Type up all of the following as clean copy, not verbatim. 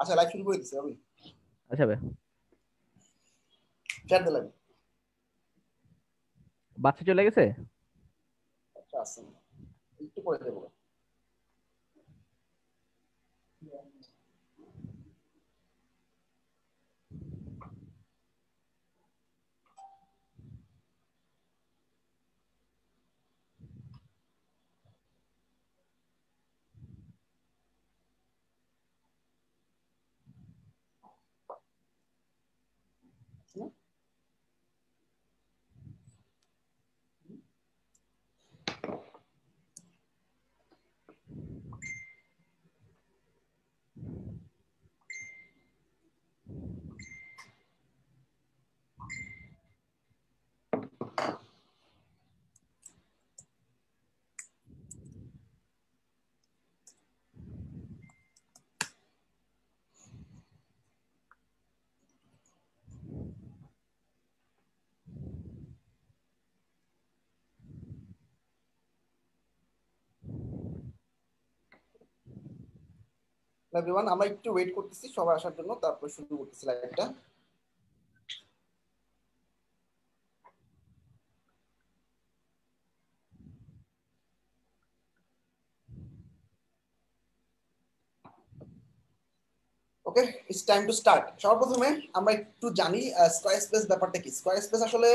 আচ্ছা লাইভ শুরু করে দিছি আমি। আচ্ছা ভাই, শেয়ার দিলাম। বাচ্চা চলে গেছে। আচ্ছা আসেন, একটু পরে দেবো। এভরিওয়ান, আমরা একটু ওয়েট করতেছি সবাই আসার জন্য, তারপর শুরু করতেছি লাইভটা। ওকে, ইটস টাইম টু স্টার্ট। সর্বপ্রথমে আমরা একটু জানি স্কয়ার স্পেস ব্যাপারটা কি। স্কয়ার স্পেস আসলে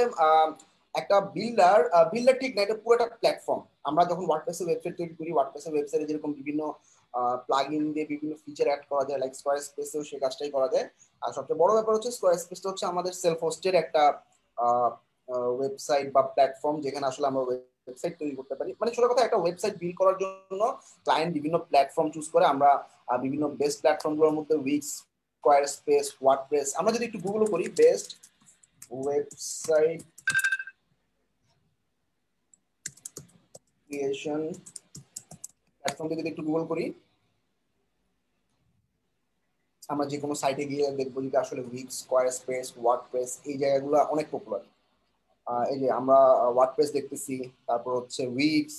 একটা বিল্ডার, বিল্ডার ঠিক না, এটা পুরো একটা প্ল্যাটফর্ম। আমরা যখন ওয়ার্ডপ্রেসে ওয়েবসাইট তৈরি করি, ওয়ার্ডপ্রেসে ওয়েবসাইটে যেরকম বিভিন্ন প্লাগইন দিয়ে বিভিন্ন ফিচার অ্যাড করা যায়, লাইক স্কয়ার স্পেসেও সেই কাজটাই করা যায়। আর সবচেয়ে বড় ব্যাপার হচ্ছে স্কয়ার স্পেসটা হচ্ছে আমাদের সেলফ হোস্টের একটা ওয়েবসাইট বা প্ল্যাটফর্ম, যেখানে আসলে আমরা ওয়েবসাইট তৈরি করতে পারি। মানে ছোট কথা, একটা ওয়েবসাইট বিল্ড করার জন্য ক্লায়েন্ট বিভিন্ন প্ল্যাটফর্ম চুজ করে। আমরা বিভিন্ন বেস্ট প্ল্যাটফর্মগুলোর মধ্যে উইক্স, স্কয়ার স্পেস, ওয়ার্ডপ্রেস, আমরা যদি একটু গুগল করি বেস্ট ওয়েবসাইট ক্রিয়েশন প্ল্যাটফর্ম যদি একটু গুগল করি, আমরা যে কোনো সাইটে গিয়ে দেখবো যে আসলে উইক্স, স্কয়ার স্পেস, ওয়ার্ডপ্রেস এই জায়গাগুলো অনেক পপুলার। এই যে আমরা ওয়ার্ডপ্রেস দেখতেছি, তারপর হচ্ছে উইক্স,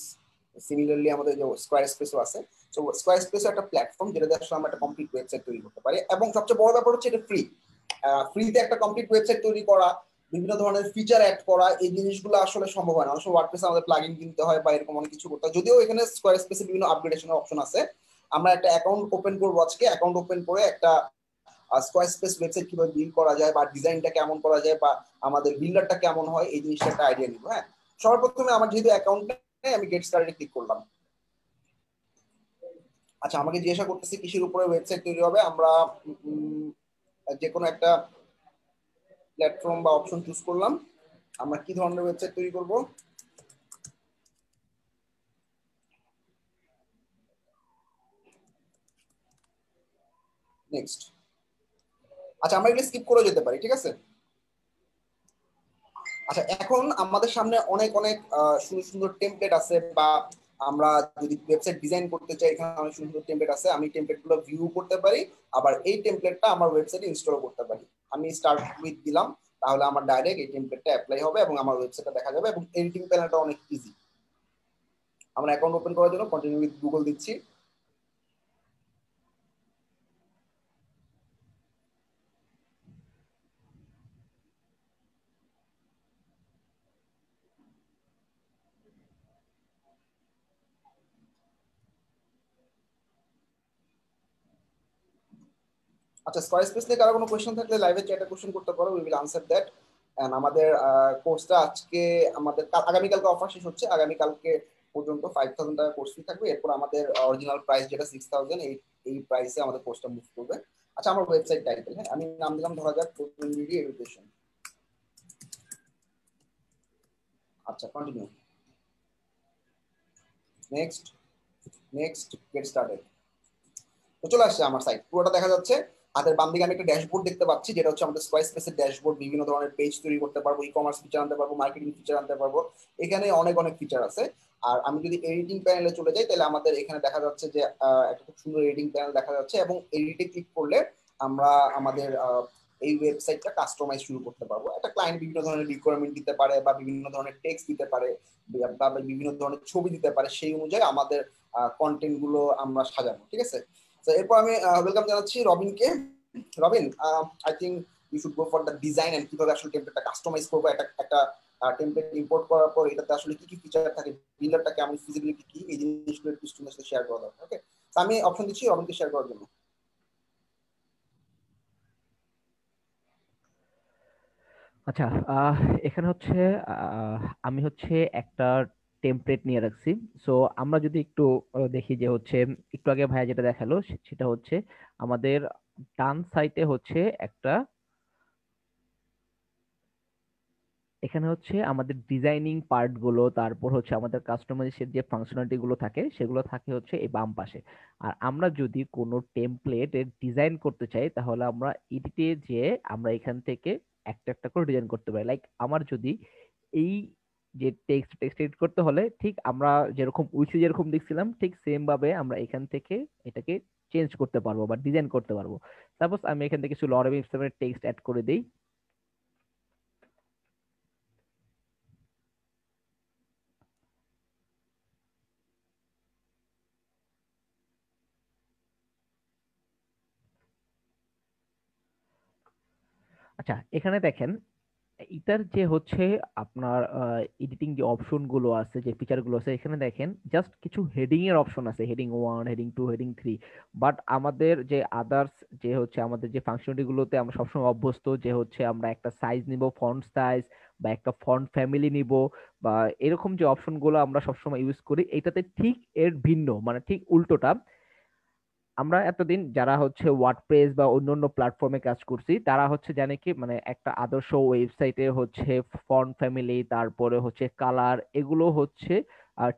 সিমিলারলি আমাদের যে স্কয়ার স্পেসও আছে। সো স্কয়ার স্পেসও একটা প্ল্যাটফর্ম যেটাতে আসলে আমরা একটা কমপ্লিট ওয়েবসাইট তৈরি করতে পারি, এবং সবচেয়ে বড় ব্যাপার হচ্ছে এটা ফ্রি। ফ্রিতে একটা কমপ্লিট ওয়েবসাইট তৈরি করা, বিভিন্ন ধরনের ফিচার অ্যাড করা, এই জিনিসগুলো আসলে সম্ভব হয় না। আসলে ওয়ার্ডপ্রেসে আমাদের প্লাগইন কিনতে হয় বা এরকম অনেক কিছু করতে হয়। যদিও এখানে স্কয়ার স্পেসে বিভিন্ন আপগ্রেডেশনের অপশন আছে। আমরা একটা অ্যাকাউন্ট ওপেন করবো আজকে, অ্যাকাউন্ট ওপেন করে একটা স্কয়ার স্পেস ওয়েবসাইট কিভাবে বিল্ড করা যায় বা ডিজাইনটা কেমন করা যায় বা আমাদের বিল্ডারটা কেমন হয়, এই জিনিসটা একটা আইডিয়া নিব। হ্যাঁ, সর্বপ্রথমে আমার যেহেতু অ্যাকাউন্ট নেই, আমি গেট স্টার্টে ক্লিক করলাম। আচ্ছা, আমাকে জিজ্ঞাসা করতেছি কিসের উপরে ওয়েবসাইট তৈরি হবে। আমরা যে কোনো একটা প্ল্যাটফর্ম বা অপশন চুজ করলাম। আমরা কি ধরনের ওয়েবসাইট তৈরি করব? নেক্সট। আচ্ছা, আমরা এগুলো স্কিপ করে যেতে পারি, ঠিক আছে। আচ্ছা, এখন আমাদের সামনে অনেক অনেক সুন্দর সুন্দর টেমপ্লেট আছে, বা আমরা যদি ওয়েবসাইট ডিজাইন করতে চাই, এখানে অনেক সুন্দর সুন্দর টেমপ্লেট আছে। আমি টেমপ্লেট গুলো ভিউ করতে পারি, আবার এই টেমপ্লেটটা আমার ওয়েবসাইটে ইনস্টল করতে পারি। আমি স্টার্ট উইথ দিলাম, তাহলে আমার ডাইরেক্ট এই টেমপ্লেটটা অ্যাপ্লাই হবে এবং আমার ওয়েবসাইটটা দেখা যাবে, এবং এডিটিং প্যানেলটা অনেক ইজি। আমরা অ্যাকাউন্ট ওপেন করার জন্য কন্টিনিউ উইথ গুগল দিচ্ছি। আচ্ছা, স্কয়ার স্পেস নিয়ে কারো কোনো কোয়েশ্চেন থাকলে লাইভে চ্যাটে কোয়েশ্চেন করতে পারো, we will answer that. And আমাদের কোর্সটা আজকে, আমাদের আগামীকালকে অফার শেষ হচ্ছে। আগামীকালকে পর্যন্ত 5000 টাকা কোর্স ফি থাকবে। এরপর আমাদের অরিজিনাল প্রাইস যেটা 6000, এই প্রাইসে আমাদের কোর্সটা মুভ করবে। আচ্ছা, আমার ওয়েবসাইট টাইটেল, হ্যাঁ, আমি নাম দিলাম ধরা যাক প্রতিনিধি এডুকেশন। আচ্ছা, continue, next, next, get started. তো চলে আসছে আমার সাইট, পুরোটা দেখা যাচ্ছে। হাতের বাম দিকে আমি একটা ড্যাশবোর্ড দেখতে পাচ্ছি, যেটা হচ্ছে আমাদের স্কয়ার স্পেসের ড্যাশবোর্ড। বিভিন্ন ধরনের পেজ তৈরি করতে পারবো, ই কমার্স ফিচার আনতে পারবো, মার্কেটিং ফিচার আনতে পারবো। এখানে অনেক অনেক ফিচার আছে। আর আমি যদি এডিটিং প্যানেলে চলে যাই, তাহলে আমাদের এখানে দেখা যাচ্ছে যে একটা খুব সুন্দর এডিটিং প্যানেল দেখা যাচ্ছে, এবং এডিটে ক্লিক করলে আমরা আমাদের এই ওয়েবসাইটটা কাস্টমাইজ শুরু করতে পারবো। একটা ক্লায়েন্ট বিভিন্ন ধরনের রিকোয়ারমেন্ট দিতে পারে, বা বিভিন্ন ধরনের টেক্সট দিতে পারে, বা বিভিন্ন ধরনের ছবি দিতে পারে। সেই অনুযায়ী আমাদের কন্টেন্ট গুলো আমরা সাজাবো, ঠিক আছে। তো এরপর আমি ওয়েলকাম জানাচ্ছি রবিনকে। Robin, I think you should go for the design and কিভাবে আসলে টেমপ্লেটটা কাস্টমাইজ করবো। একটা টেমপ্লেট ইম্পোর্ট করার পর এটাতে আসলে কি কি ফিচার থাকে, বিল্ডারটা কেমন, ফিজিবিলিটি কি, এই জিনিসগুলো একটু স্টুডেন্টের সাথে শেয়ার করা দরকার। ওকে, আমি অপশন দিচ্ছি রবিনকে শেয়ার করার জন্য। আচ্ছা, এখানে হচ্ছে আহ, আমি হচ্ছে একটা টেমপ্লেট নিয়ে রাখছি। সো আমরা যদি একটু দেখি যে হচ্ছে একটু আগে ভাইয়া যেটা দেখালো সেটা হচ্ছে আমাদের ডান সাইডে হচ্ছে একটা, এখানে হচ্ছে আমাদের ডিজাইনিং পার্ট গুলো, তারপর হচ্ছে আমাদের কাস্টমাইজেশন যে ফাংশনালিটি গুলো থাকে সেগুলো থাকে হচ্ছে এই বাম পাশে। আর আমরা যদি কোনো টেমপ্লেট এর ডিজাইন করতে চাই তাহলে আমরা এডিটে যে আমরা এখান থেকে একটা একটা করে ডিজাইন করতে পারি। লাইক আমার যদি এই যে টেক্সট এডিট করতে হলে ঠিক আমরা যেরকম উইসি যেরকম দেখছিলাম ঠিক সেম ভাবে আমরা এখান থেকে এটাকে চেঞ্জ করতে পারবো বা ডিজাইন করতে পারবো। সাপোজ আমি এখান থেকে কিছু লরেবি টেক্সট অ্যাড করে দিই। আচ্ছা, এখানে দেখেন এটার যে হচ্ছে আপনার এডিটিং যে অপশন গুলো আছে, যে ফিচার গুলো আছে, এখানে দেখেন জাস্ট কিছু হেডিং এর অপশন আছে, হেডিং 1, হেডিং 2, হেডিং 3। বাট আমাদের যে আদার্স যে হচ্ছে আমাদের যে ফাংশনালিটি গুলোতে আমরা সবসময় অভ্যস্ত যে হচ্ছে আমরা একটা সাইজ নিব, ফন্ট সাইজ, বা একটা ফন্ট ফ্যামিলি নিব, বা এরকম যে অপশন গুলো আমরা সবসময় ইউজ করি, এটাতে ঠিক এর ভিন্ন, মানে ঠিক উল্টোটা। আমরা এতদিন যারা হচ্ছে ওয়ার্ডপ্রেস বা অন্যান্য প্ল্যাটফর্মে কাজ করছি তারা হচ্ছে জানে কি মানে একটা আদর্শ ওয়েবসাইটে হচ্ছে ফন্ট ফ্যামিলি, তারপরে হচ্ছে কালার, এগুলো হচ্ছে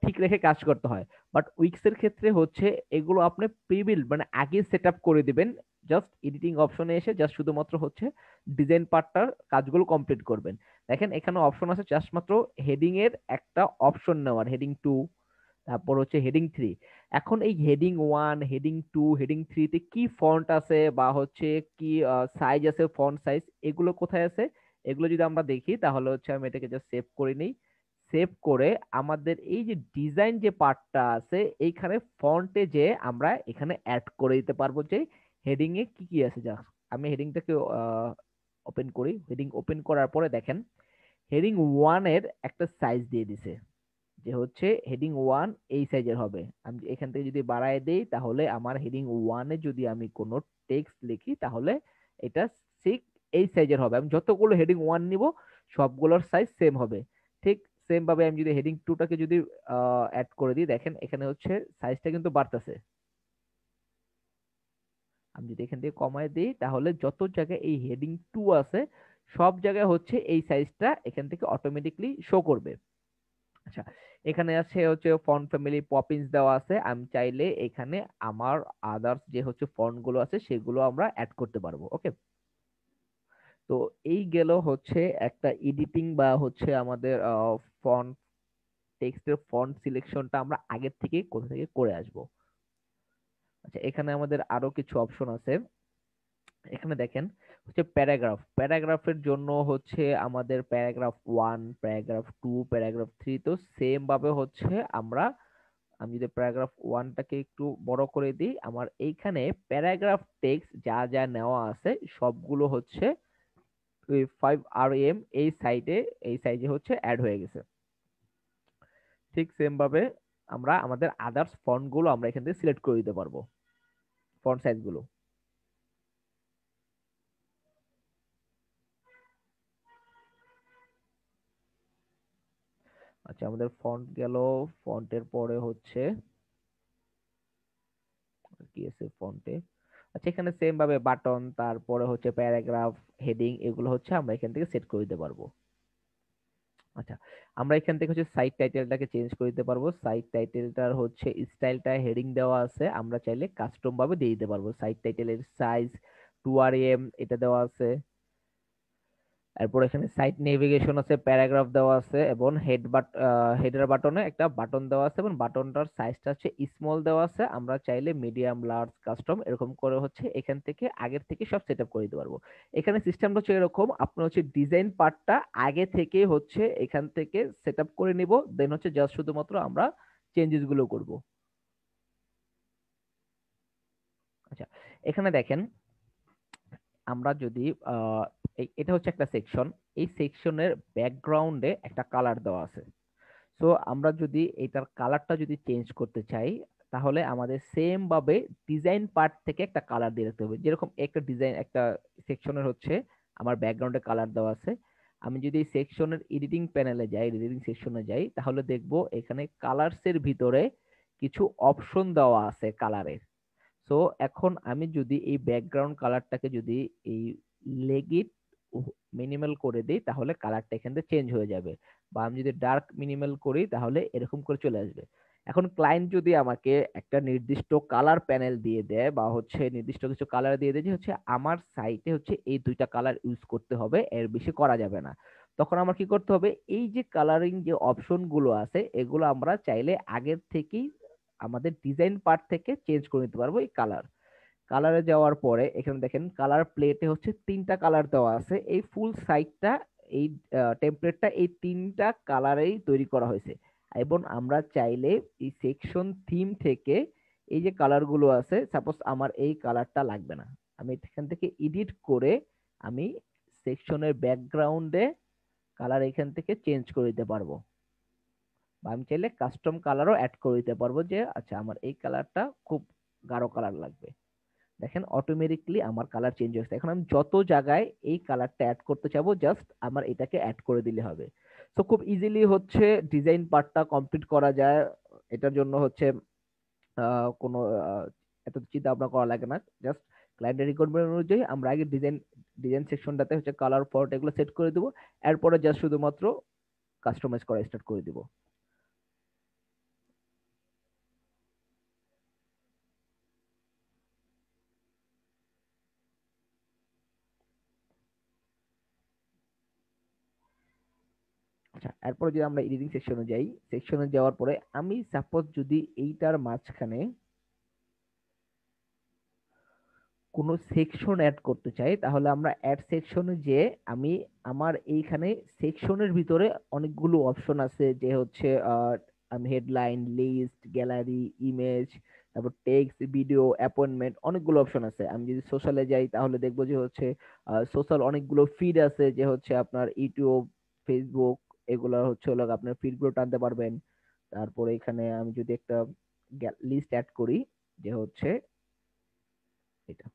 ঠিক রেখে কাজ করতে হয়। বাট উইক্স এর ক্ষেত্রে হচ্ছে এগুলো আপনি প্রিবিল্ড মানে আগে সেট আপ করে দিবেন। জাস্ট এডিটিং অপশনে এসে জাস্ট শুধুমাত্র হচ্ছে ডিজাইন পার্টটার কাজগুলো কমপ্লিট করবেন। দেখেন এখানে অপশন আছে জাস্ট মাত্র হেডিং এর একটা অপশন নেওয়ার, হেডিং 2, তারপর হচ্ছে হেডিং 3। এখন এই হেডিং 1, হেডিং 2, হেডিং 3 তে কি ফন্ট আছে বা হচ্ছে কি সাইজ আছে, ফন্ট সাইজ, এগুলো কোথায় আছে? এগুলো যদি আমরা দেখি তাহলে হচ্ছে আমি এটাকে জাস্ট সেভ করে নিই। সেভ করে আমাদের এই যে ডিজাইন যে পার্টটা আছে এইখানে ফন্টে যে আমরা এখানে অ্যাড করে দিতে পারবো যে হেডিং এ কি কি আছে। জাস্ট আমি হেডিংটাকে ওপেন করি। হেডিং ওপেন করার পরে দেখেন হেডিং 1 এর একটা সাইজ দিয়ে দিছে যে হচ্ছে হেডিং 1 এই সাইজের হবে। আমি এখান থেকে যদি বাড়ায় দেই তাহলে আমার হেডিং 1 এ যদি আমি কোনো টেক্সট লিখি তাহলে এটা ঠিক এই সাইজের হবে। আমি যতগুলো হেডিং 1 নিব সবগুলোর সাইজ সেম হবে। ঠিক সেম ভাবে আমি যদি হেডিং 2 টাকে যদি অ্যাড করে দিই, দেখেন এখানে হচ্ছে সাইজটা কিন্তু বাড়তেছে। আমি যদি এখান থেকে কমায় দিই তাহলে যত জায়গায় এই হেডিং 2 আছে সব জায়গায় হচ্ছে এই সাইজটা এখান থেকে অটোমেটিকলি শো করবে। আচ্ছা, এখানে আছে হচ্ছে ফন্ট ফ্যামিলি পপিন্স দেওয়া আছে। আমি চাইলে এখানে আমার আদার্স যে হচ্ছে ফন্ট গুলো আছে সেগুলো আমরা অ্যাড করতে পারবো। ওকে, তো এই গেল হচ্ছে একটা এডিটিং বা হচ্ছে আমাদের ফন্ট, টেক্সটের ফন্ট সিলেকশনটা আমরা আগের থেকে কোথা থেকে করে আসব। আচ্ছা, এখানে আমাদের আরো কিছু অপশন আছে। এখানে দেখেন হচ্ছে প্যারাগ্রাফ, প্যারাগ্রাফের জন্য হচ্ছে আমাদের প্যারাগ্রাফ 1, প্যারাগ্রাফ 2, প্যারাগ্রাফ 3, তো সেম ভাবে হচ্ছে আমরা, আমি যদি প্যারাগ্রাফ 1টাকে একটু বড় করে দিই, আমার এইখানে প্যারাগ্রাফ টেক্সট যা যা নেওয়া আছে সবগুলো হচ্ছে 5 RM এই সাইজে হচ্ছে অ্যাড হয়ে গেছে। ঠিক সেম ভাবে আমরা আমাদের আদার্স ফন্ট গুলো আমরা এখান থেকে সিলেক্ট করে দিতে পারবো, ফন্ট সাইজ গুলো। আচ্ছা, আমাদের ফন্ট গেল। ফন্টের পরে হচ্ছে কি আছে ফন্টে? আচ্ছা, এখানে সেম ভাবে বাটন, তারপরে হচ্ছে প্যারাগ্রাফ, হেডিং, এগুলো হচ্ছে আমরা এখান থেকে সেট করে দিতে পারবো। আচ্ছা, আমরা এখান থেকে হচ্ছে সাইট টাইটেলটাকে চেঞ্জ করে দিতে পারবো। সাইট টাইটেলটার হচ্ছে স্টাইলটা হেডিং দেওয়া আছে, আমরা চাইলে কাস্টম ভাবে দিয়ে দিতে পারবো। সাইট টাইটেলের সাইজ 2 RM এটা দেওয়া আছে। এরপর এখানে সাইট নেভিগেশন আছে, প্যারাগ্রাফ দেওয়া আছে, এবং হেডার বাটনে একটা বাটন দেওয়া আছে, এবং বাটনটার সাইজটা হচ্ছে স্মল দেওয়া আছে। আমরা চাইলে মিডিয়াম, লার্জ, কাস্টম এরকম করে হচ্ছে এখান থেকে আগের থেকে সব সেট আপ করে দিতে পারবো। এখানে সিস্টেমটা হচ্ছে এরকম, আপনার হচ্ছে ডিজাইন পার্টটা আগে থেকে হচ্ছে এখান থেকে সেট আপ করে নিব, দেন হচ্ছে জাস্ট শুধুমাত্র আমরা চেঞ্জেস গুলো করব। আচ্ছা, এখানে দেখেন আমরা যদি এটা হচ্ছে একটা সেকশন, এই সেকশনের ব্যাকগ্রাউন্ডে একটা কালার দেওয়া আছে। সো আমরা যদি এটার কালারটা যদি চেঞ্জ করতে চাই, তাহলে আমাদের সেম ভাবে ডিজাইন পার্ট থেকে একটা কালার দিয়ে রাখতে হবে। যেরকম একটা ডিজাইন, একটা সেকশনের হচ্ছে আমার ব্যাকগ্রাউন্ডে কালার দেওয়া আছে, আমি যদি এই সেকশনের এডিটিং প্যানেলে যাই, এডিটিং সেকশনে যাই, তাহলে দেখব এখানে কালারস এর ভিতরে কিছু অপশন দেওয়া আছে কালারের। সো এখন আমি যদি এই ব্যাকগ্রাউন্ড কালারটাকে যদি এই লেগিট মিনিমাল করে দিই, তাহলে কালারটা এখান থেকে চেঞ্জ হয়ে যাবে। বা আমি যদি ডার্ক মিনিমাল করি, তাহলে এরকম করে চলে আসবে। এখন ক্লায়েন্ট যদি আমাকে একটা নির্দিষ্ট কালার প্যানেল দিয়ে দেয়, বা হচ্ছে নির্দিষ্ট কিছু কালার দিয়ে দেয় যে হচ্ছে আমার সাইটে হচ্ছে এই দুইটা কালার ইউজ করতে হবে, এর বেশি করা যাবে না, তখন আমার কি করতে হবে, এই যে কালারিং যে অপশন গুলো আছে এগুলো আমরা চাইলে আগের থেকেই আমাদের ডিজাইন পার্ট থেকে চেঞ্জ করে নিতে পারবো। এই কালারে যাওয়ার পরে এখানে দেখেন কালার প্লেটে হচ্ছে তিনটা কালার দেওয়া আছে। এই ফুল সাইটটা, এই টেমপ্লেটটা এই তিনটা কালারেই তৈরি করা হয়েছে। এবং আমরা চাইলে এই সেকশন থিম থেকে এই যে কালার গুলো আছে, সাপোজ আমার এই কালারটা লাগবে না, আমি এখান থেকে এডিট করে আমি সেকশনের ব্যাকগ্রাউন্ডে কালার এখান থেকে চেঞ্জ করে দিতে পারবো। বা আমি চাইলে কাস্টম কালারও অ্যাড করে দিতে পারবো, যে আচ্ছা আমার এই কালারটা খুব গাঢ় কালার লাগবে। দেখেন অটোমেটিকলি আমার কালার চেঞ্জ হয়েছে। এখন আমি যত জায়গায় এই কালারটা অ্যাড করতে চাবো, জাস্ট আমার এটাকে অ্যাড করে দিলে হবে। তো খুব ইজিলি হচ্ছে ডিজাইন পার্টটা কমপ্লিট করা যায়। এটার জন্য হচ্ছে কোনো এত চিন্তা ভাবনা করা লাগে না। জাস্ট ক্লায়েন্টের রিকোয়ারমেন্ট অনুযায়ী আমরা আগে ডিজাইন সেকশনটাতে হচ্ছে কালার ফন্ট এগুলো সেট করে দিব, এরপরে জাস্ট শুধুমাত্র কাস্টমাইজ করা স্টার্ট করে দিব। আচ্ছা, এরপরে যদি আমরা এডিটিং সেকশনে যাই, সেকশনে যাওয়ার পরে আমি সাপোজ যদি এইটার মাঝখানে কোনো সেকশন অ্যাড করতে চাই, তাহলে আমরা অ্যাড সেকশনে যে আমি আমার এইখানে সেকশনের ভিতরে অনেকগুলো অপশন আছে, যে হচ্ছে আমি হেডলাইন, লিস্ট, গ্যালারি, ইমেজ, তারপর টেক্সট, ভিডিও, অ্যাপয়েন্টমেন্ট, অনেকগুলো অপশন আছে। আমি যদি সোশ্যালে যাই তাহলে দেখবো যে হচ্ছে সোশ্যাল অনেকগুলো ফিড আছে, যে হচ্ছে আপনার ইউটিউব, ফেসবুক, এগুলো হচ্ছে হলো আপনার ফিডগুলো টানতে পারবেন। তারপরে এখানে আমি যদি একটা লিস্ট অ্যাড করি, যে হচ্ছে এটা,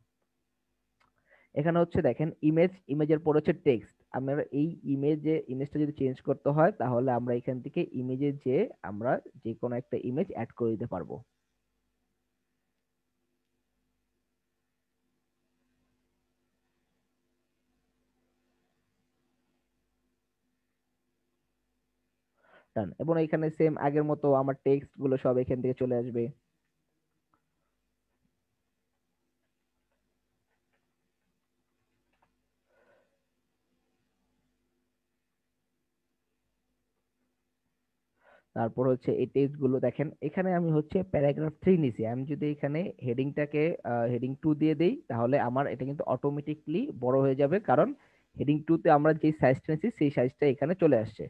এখানে হচ্ছে দেখেন ইমেজের পর হচ্ছে টেক্সট। আমরা এই ইমেজটা যদি চেঞ্জ করতে হয়, তাহলে আমরা এখান থেকে ইমেজে যে আমরা যে কোনো একটা ইমেজ অ্যাড করে দিতে পারবো। ডান। এবং এখানে সেম আগের মতো আমার টেক্সট গুলো সব এখান থেকে চলে আসবে। তারপর হচ্ছে এই টেক্সট গুলো দেখেন, এখানে আমি হচ্ছে প্যারাগ্রাফ 3 নিছি। আমি যদি এখানে হেডিংটাকে হেডিং 2 দিয়ে দেই, তাহলে আমার এটা কিন্তু অটোমেটিকলি বড় হয়ে যাবে, কারণ হেডিং 2 তে আমরা যে সাইজটা নিয়েছি সেই সাইজটা এখানে চলে আসছে।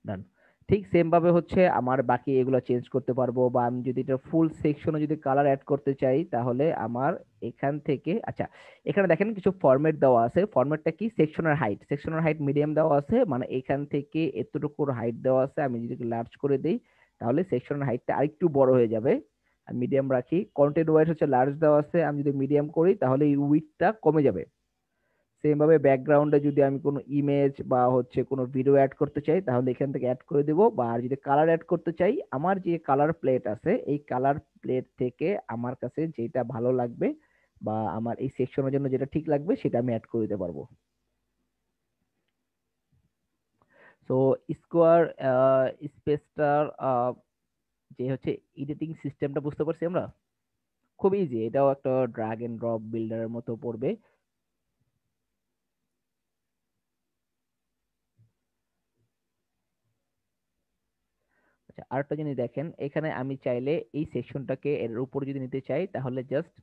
ডান। ঠিক সেম ভাবে হচ্ছে আমার বাকি এগুলো চেঞ্জ করতে পারবো। বা আমি যদি এটা ফুল সেকশনে যদি কালার অ্যাড করতে চাই, তাহলে আমার এখান থেকে, আচ্ছা, এখানে দেখেন কিছু ফরম্যাট দেওয়া আছে। ফরম্যাটটা কি, সেকশনের হাইট মিডিয়াম দেওয়া আছে, মানে এখান থেকে এতটুকুর হাইট দেওয়া আছে। আমি যদি লার্জ করে দিই, তাহলে সেকশনের হাইটটা আরেকটু বড় হয়ে যাবে। মিডিয়াম রাখি। কন্টেন্ট ওয়াইজ হচ্ছে লার্জ দেওয়া আছে, আমি যদি মিডিয়াম করি তাহলে এই উইডথটা কমে যাবে। সেম ভাবে ব্যাকগ্রাউন্ডে যদি আমি কোনো ইমেজ বা হচ্ছে কোনো ভিডিও অ্যাড করতে চাই, তাহলে এখান থেকে অ্যাড করে দেবো। বা আর যদি কালার অ্যাড করতে চাই, আমার যে কালার প্লেট আছে এই কালার প্লেট থেকে আমার কাছে যেটা ভালো লাগবে বা আমার এই সেকশনের জন্য যেটা ঠিক লাগবে সেটা আমি অ্যাড করে দিতে পারবো। তো স্কোয়ার স্পেসটার যে হচ্ছে এডিটিং সিস্টেমটা বুঝতে পারছি আমরা। খুব ইজি, এটাও একটা ড্রাগ এন্ড ড্রপ বিল্ডারের মতো পড়বে। আচ্ছা, আরেকটা জিনিস দেখেন, এখানে আমি চাইলে এই সেকশনটাকে এর উপর যদি নিতে চাই, তাহলে জাস্ট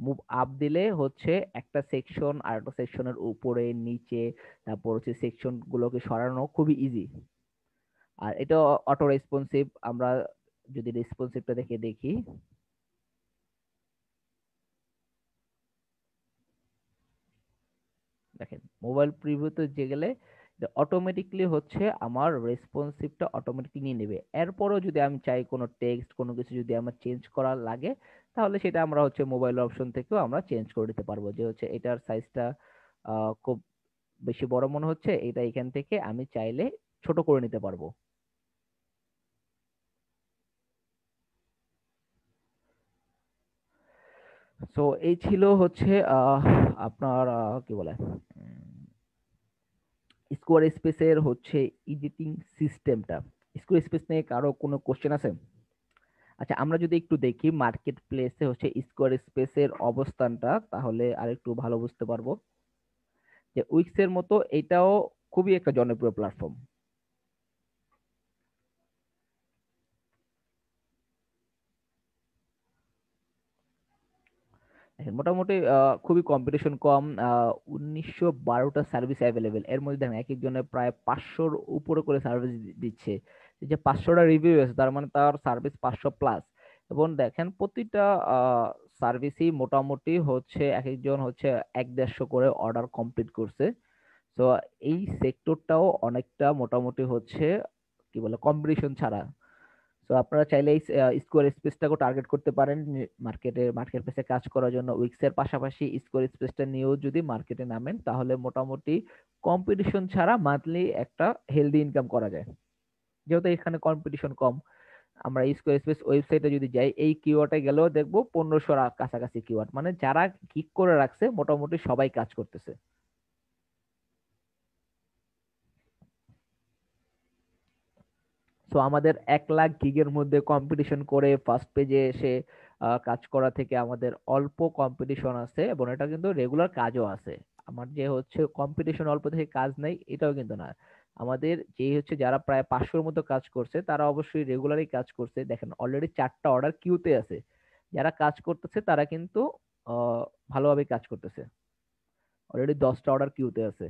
মুভ আপ দিলে হচ্ছে একটা সেকশন আর একটা সেকশনের উপরে নিচে, তারপর হচ্ছে সেকশন গুলোকে সরানো খুবই ইজি। আর এটা অটো রেসপন্সিভ। আমরা যদি রেসপন্সিভটা দেখে দেখি, দেখেন মোবাইল প্রিভিউতে যে গেলে অটোমেটিকলি হচ্ছে আমার রেসপন্সিভটা অটোমেটিকলি নিয়ে নেবে। এরপরও যদি আমি চাই কোনো টেক্সট কোনো কিছু যদি আমার চেঞ্জ করা লাগে, তাহলে সেটা আমরা হচ্ছে মোবাইল অপশন থেকেও আমরা চেঞ্জ করে দিতে পারবো। যে হচ্ছে এটার সাইজটা খুব বেশি বড় মনে হচ্ছে, এটা এখান থেকে আমি চাইলে ছোট করে নিতে পারবো। সো এই ছিল হচ্ছে আপনার কি বলে স্কোয়ার স্পেসের হচ্ছে এডিটিং সিস্টেমটা। স্কোয়ার স্পেস নিয়ে কারো কোনো কোশ্চেন আছে? আচ্ছা, আমরা যদি একটু দেখি মার্কেট প্লেসে হচ্ছে স্কোয়ার স্পেসের অবস্থানটা, তাহলে আরেকটু ভালো বুঝতে পারবো যে উইক্স এর মতো এটাও খুবই একটা জনপ্রিয় প্ল্যাটফর্ম। দেখেন মোটামুটি খুবই কম্পিটিশন কম। 1912টা সার্ভিস অ্যাভেলেবেল, এর মধ্যে দেখেন এক একজনের প্রায় 500-র উপরে করে সার্ভিস দিচ্ছে। এই যে 500টা রিভিউ আছে, তার মানে তার সার্ভিস 500 প্লাস। এবং দেখেন প্রতিটা সার্ভিসই মোটামুটি হচ্ছে এক একজন হচ্ছে 150 করে অর্ডার কমপ্লিট করছে। তো এই সেক্টরটাও অনেকটা মোটামুটি হচ্ছে কি বলে কম্পিটিশন ছাড়া। তো আপনারা চাইলে এই স্কোয়ার স্পেসটাকেও টার্গেট করতে পারেন মার্কেট প্লেসে কাজ করার জন্য। উইক্স এর পাশাপাশি স্কোয়ার স্পেসটা নিয়েও যদি মার্কেটে নামেন, তাহলে মোটামুটি কম্পিটিশন ছাড়া মান্থলি একটা হেলদি ইনকাম করা যায়। যেহেতু এখানে কম্পিটিশন কম, আমরা স্কোয়ার স্পেস ওয়েবসাইটে যদি যাই, এই কিওয়ার্ডে গেলেও দেখবো 1500 কাছাকাছি কিওয়ার্ড, মানে যারা ক্লিক করে রাখছে মোটামুটি সবাই কাজ করতেছে। তো আমাদের 1 লাখ গিগের মধ্যে কম্পিটিশন করে ফার্স্ট পেজে এসে কাজ করা থেকে আমাদের অল্প কম্পিটিশন আছে, এবং এটা কিন্তু রেগুলার কাজও আছে। আমার যে হচ্ছে কম্পিটিশন অল্প থেকে কাজ নেই এটাও কিন্তু না। আমাদের যে হচ্ছে যারা প্রায় 500-র মতো কাজ করছে, তারা অবশ্যই রেগুলারই কাজ করছে। দেখেন অলরেডি 4টা অর্ডার কিউতে আছে। যারা কাজ করতেছে তারা কিন্তু আহ ভালোভাবে কাজ করতেছে। অলরেডি 10টা অর্ডার কিউতে আছে।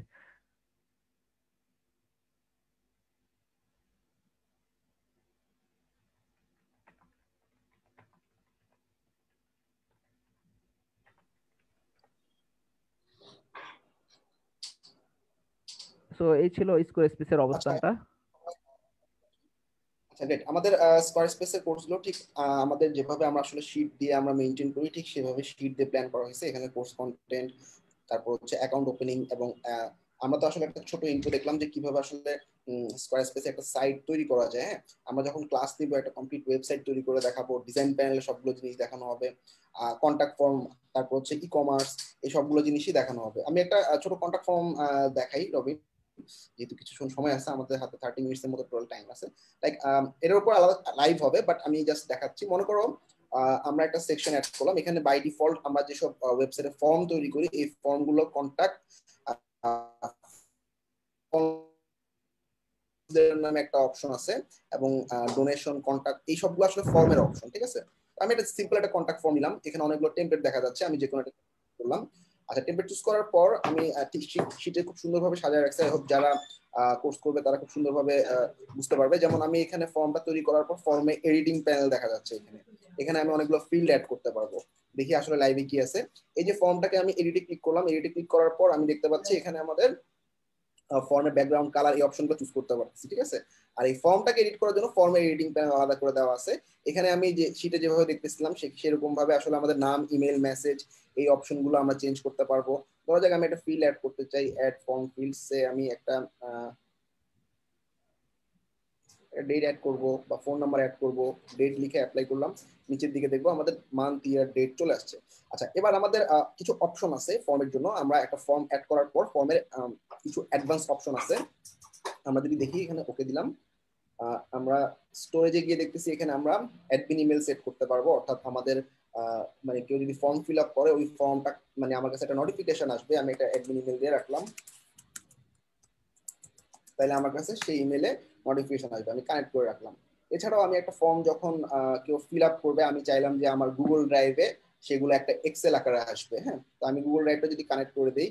তো এই ছিল স্কোয়ার স্পেসের আচ্ছা অবস্থানটা। আচ্ছা গ্রেট। আমাদের স্কোয়ার স্পেসের কোর্সগুলো ঠিক আমাদের যেভাবে আমরা আসলে শীট দিয়ে আমরা মেনটেন করি, ঠিক সেভাবে শীট দিয়ে প্ল্যান করা হয়েছে। এখানে কোর্স কন্টেন্ট, তারপর হচ্ছে অ্যাকাউন্ট ওপেনিং, এবং আমরা তো আসলে একটা ছোট ইন্ট্রো দেখলাম যে কিভাবে আসলে স্কোয়ার স্পেসে একটা সাইট তৈরি করা যায়। হ্যাঁ, আমরা যখন ক্লাস নিব একটা কমপ্লিট ওয়েবসাইট তৈরি করে দেখাবো, ডিজাইন প্যানেলে সবগুলো জিনিস দেখানো হবে, কন্ট্যাক্ট ফর্ম, তারপর হচ্ছে ই কমার্স, এই সবগুলো জিনিসই দেখানো হবে। আমি একটা ছোট কন্ট্যাক্ট ফর্ম দেখাই রবি, যেহেতু কিছু সময় আছে আমাদের হাতে, 30 মিনিটের মতো টোটাল টাইম আছে। লাইক এর উপর আলাদা লাইভ হবে, বাট আমি জাস্ট দেখাচ্ছি। মনে করো আমরা একটা সেকশন অ্যাড করলাম এখানে। বাই ডিফল্ট আমরা যেসব ওয়েবসাইটে ফর্ম তৈরি করি, এই ফর্মগুলো কন্ট্যাক্ট নামে একটা অপশন আছে, এবং ডোনেশন, কন্ট্যাক্ট, এই সবগুলো আসলে ফর্মের অপশন। ঠিক আছে, আমি একটা সিম্পল একটা কন্ট্যাক্ট ফর্ম নিলাম। এখানে অনেকগুলো টেমপ্লেট দেখা যাচ্ছে, আমি যে কোনো একটা করলাম। আচ্ছা, টেমপ্লেট চুজ করার পর আমি শীটে খুব সুন্দরভাবে সাজায় রাখছি। হোপ যারা কোর্স করবে তারা খুব সুন্দরভাবে বুঝতে পারবে। যেমন আমি এখানে ফর্মটা তৈরি করার পর ফর্মে এডিটিং প্যানেল দেখা যাচ্ছে। এখানে এখানে আমি অনেকগুলো ফিল্ড অ্যাড করতে পারবো। দেখি আসলে লাইভে কি আছে। এই যে ফর্মটাকে আমি এডিটে ক্লিক করলাম, এডিটে ক্লিক করার পর আমি দেখতে পাচ্ছি এখানে আমাদের ফর্মের ব্যাকগ্রাউন্ড কালার, এই অপশনগুলো চুজ করতে পারছি। ঠিক আছে, আর এই ফর্মটাকে এডিট করার জন্য ফর্মের এডিটিং প্যানেল আলাদা করে দেওয়া আছে। এখানে আমি যে শীটে যেভাবে দেখতেছিলাম সেরকম ভাবে আসলে আমাদের নাম, ইমেল, মেসেজ, এই অপশনগুলো আমরা চেঞ্জ করতে পারবো। ধরা যাক আমি একটা ফিল্ড অ্যাড করতে চাই, অ্যাড ফর্ম ফিল্ডসে আমি একটা ডেট অ্যাড করব বা ফোন নাম্বার অ্যাড করব। ডেট লিখে অ্যাপ্লাই করলাম, নিচের দিকে দেখবো আমাদের মান্থ, ইয়ার, ডেট চলে আসছে। আচ্ছা, এবার আমাদের কিছু অপশন আছে ফর্মের জন্য। আমরা একটা ফর্ম অ্যাড করার পর ফর্মের কিছু অ্যাডভান্স অপশন আছে। আমরা যদি দেখি এখানে ওকে দিলাম, আমরা স্টোরেজে গিয়ে দেখতেছি এখানে আমরা অ্যাডমিন ইমেল সেট করতে পারবো। অর্থাৎ আমাদের মানে কেউ যদি ফর্ম ফিল আপ করে, ওই ফর্মটা মানে আমার কাছে একটা নোটিফিকেশন আসবে। আমি একটা অ্যাডমিন ইমেল দিয়ে রাখলাম, তাহলে আমার কাছে সেই ইমেলে নোটিফিকেশন আসবে, আমি কানেক্ট করে রাখলাম। এছাড়াও আমি একটা ফর্ম যখন কেউ ফিল আপ করবে, আমি চাইলাম যে আমার গুগল ড্রাইভে সেগুলো একটা এক্সেল আকারে আসবে। হ্যাঁ, তো আমি গুগল ড্রাইভটা যদি কানেক্ট করে দেই,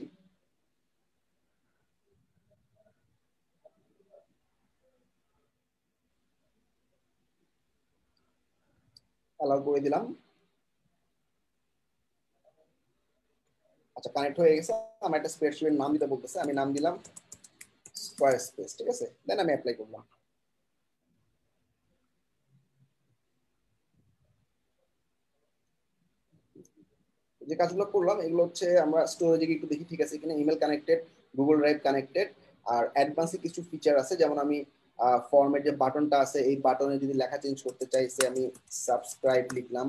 অ্যালাউ করে দিলাম। আচ্ছা, কানেক্ট হয়ে গেছে। আমার একটা স্প্রেডশিটের নাম দিতে বলতেছে, আমি নাম দিলাম স্কোয়ার স্পেস। ঠিক আছে, দেন আমি অ্যাপ্লাই করলাম। যে কাজগুলো করলাম এগুলো হচ্ছে আমরা স্টোরেজে একটু দেখি, ঠিক আছে কিনা। Email connected, Google drive connected. আর অ্যাডভান্সে কিছু ফিচার আছে, যেমন আমি ফর্মের যে বাটনটা আছে, এই বাটনে যদি লেখা চেঞ্জ করতে চাইছে, আমি সাবস্ক্রাইব লিখলাম,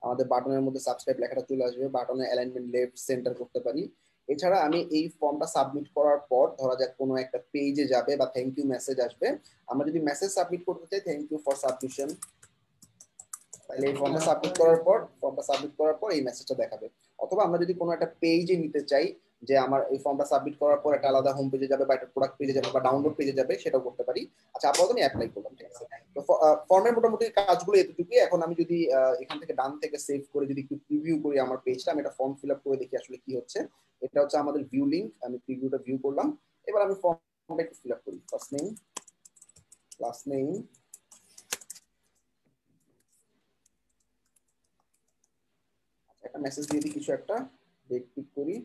আমাদের বাটনের মধ্যে সাবস্ক্রাইব লেখাটা চলে আসবে। বাটনের অ্যালাইনমেন্ট লেফট সেন্টার করতে পারি। এছাড়া আমি এই ফর্মটা সাবমিট করার পর ধরা যাক কোনো একটা পেজে যাবে বা থ্যাংক ইউ মেসেজ আসবে, আমরা যদি মেসেজ সাবমিট করতে চাই থ্যাংক ইউ ফর সাবমিশন, তাহলে এই ফর্মটা সাবমিট করার পর এই মেসেজটা দেখাবে। অথবা আমরা যদি কোনো একটা পেজে নিতে চাই, যে আমার এই ফর্মটা সাবমিট করার পর একটা আলাদা হোম পেজে যাবে বা একটা প্রোডাক্ট পেজে যাবে বা ডাউনলোড পেজে যাবে, সেটাও করতে পারি। আচ্ছা, আপাতত আমি অ্যাপ্লাই করলাম। ঠিক আছে, তো ফর্মের মোটামুটি কাজগুলো এতটুকুই। এখন আমি যদি এখান থেকে ডান থেকে সেভ করে যদি একটু প্রিভিউ করি আমার পেজটা, আমি একটা ফর্ম ফিল আপ করে দেখি আসলে কি হচ্ছে। এটা হচ্ছে আমাদের ভিউ লিংক, আমি প্রিভিউটা ভিউ করলাম। এবার আমি ফর্মটা একটু ফিল আপ করি। ফার্স্ট নেম, লাস্ট নেম, একটা মেসেজ দিয়ে দিই, কিছু একটা ডেট ক্লিক করি,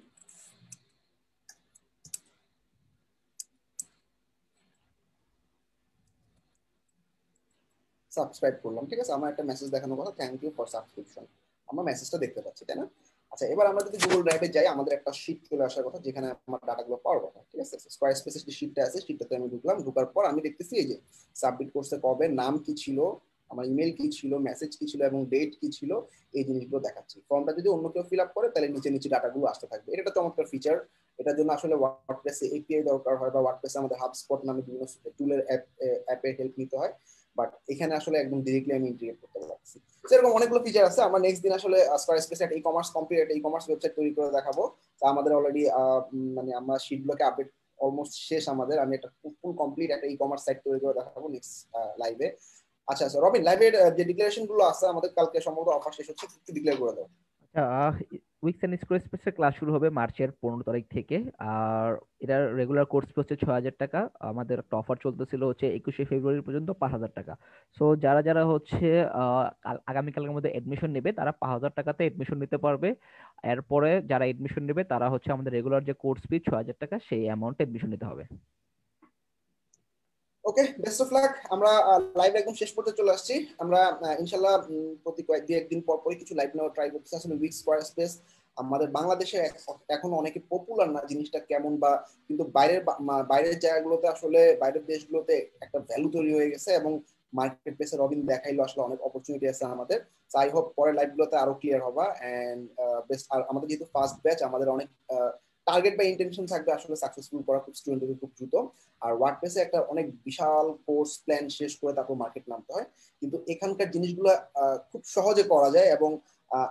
সাবস্ক্রাইব করলাম। ঠিক আছে, আমার একটা মেসেজ দেখানোর কথা, থ্যাংক ইউ ফর সাবস্ক্রিপশন। আমরা মেসেজটা দেখতে পাচ্ছি, তাই না? আচ্ছা, এবার আমরা যদি গুগল ড্রাইভে যাই, আমাদের একটা শীট চলে আসার কথা, যেখানে আমার ডাটাগুলো পাওয়ার কথা। ঠিক আছে, স্কোয়ার স্পেসের যে শীটটা আছে, শীটটাতে আমি ঢুকলাম। ঢোকার পর আমি দেখতেছি এই যে সাবমিট করছে কবে, নাম কি ছিল, আমার ইমেল কি ছিল, মেসেজ কি ছিল এবং ডেট কি ছিল, এই জিনিসগুলো দেখাচ্ছি। ফর্মটা যদি অন্য কেউ ফিল আপ করে তাহলে নিচে নিচে ডাটাগুলো আসতে থাকবে। এটা চমৎকার ফিচার। এটার জন্য আসলে ওয়ার্ডপ্রেসে এপিআই দরকার হয়, বা ওয়ার্ডপ্রেসে আমাদের হাবস্পট নামে বিভিন্ন টুলের অ্যাপের হেল্প নিতে হয়। বাট এখানে আসলে একদম ডিরেক্টলি আমি ইন্টিগ্রেট করতে পারছি। সেরকম অনেকগুলো ফিচার আছে। আমরা নেক্সট দিন আসলে স্কয়ার স্পেস একটা ই-কমার্স কমপ্লিট একটা ই-কমার্স ওয়েবসাইট তৈরি করে দেখাবো। তা আমাদের অলরেডি মানে আমরা শিটগুলোকে আপডেট অলমোস্ট শেষ আমাদের। আমি একটা ফুল কমপ্লিট একটা ই-কমার্স সাইট তৈরি করে দেখাবো নেক্সট লাইভে। আচ্ছা আচ্ছা, রবিন, লাইভের যে ডিক্লারেশন গুলো আছে আমাদের, কালকে সম্ভবত অফার শেষ হচ্ছে, একটু ডিক্লেয়ার করে দাও। আচ্ছা, উইক্স এন্ড স্কোয়ার স্পেসের ক্লাস শুরু হবে মার্চের 15 তারিখ থেকে। আর এটার রেগুলার কোর্স ফি হচ্ছে 6,000 টাকা। আমাদের একটা অফার চলতেছিল হচ্ছে 21শে ফেব্রুয়ারি পর্যন্ত 5,000 টাকা। সো যারা যারা হচ্ছে আগামীকালের মধ্যে এডমিশন নেবে তারা 5,000 টাকাতে এডমিশন নিতে পারবে। এরপরে যারা এডমিশন নেবে তারা হচ্ছে আমাদের রেগুলার যে কোর্স ফি 6,000 টাকা, সেই অ্যামাউন্টে এডমিশন নিতে হবে। ওকে, বেস্ট অফ লাক। আমরা লাইভ একদম শেষ করতে চলে আসছি। আমরা ইনশাল্লাহ প্রতি একদিন পর পরই কিছু লাইভ নেওয়ার ট্রাই করতেছি। আসলে উইক স্কোয়ার স্পেস আমাদের বাংলাদেশে এখন অনেকে পপুলার না, জিনিসটা কেমন বা, কিন্তু বাইরের জায়গাগুলোতে আসলে বাইরের দেশগুলোতে একটা ভ্যালু তৈরি হয়ে গেছে এবং মার্কেট প্লেসে রবিন দেখাইলো আসলে অনেক অপরচুনিটি আছে আমাদের। আই হোপ পরের লাইভগুলোতে আরো ক্লিয়ার হবা। And best. আর আমাদের যেহেতু ফার্স্ট ব্যাচ, আমাদের অনেক টার্গেট বা ইন্টেনশন থাকবে আসলে সাকসেসফুল করা খুব স্টুডেন্টদের খুব দ্রুত। আর ওয়ার্ডপ্রেসে একটা অনেক বিশাল কোর্স প্ল্যান শেষ করে তারপর মার্কেট নামতে হয়। কিন্তু এখানকার জিনিসগুলো খুব সহজে করা যায় এবং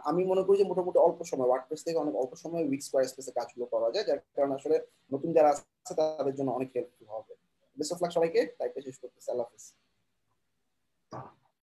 আমি মনে করি যে মোটামুটি অল্প সময় ওয়ার্ডপ্রেস থেকে অনেক অল্প সময় উইক্স স্কয়ার স্পেসে কাজগুলো করা যায়, যার কারণে আসলে নতুন যারা আছে তাদের জন্য অনেক হেল্পফুল হবে। বেস্ট অফ লাক সবাইকে। লাইভটা শেষ করতেছি। আল্লাহ হাফিজ।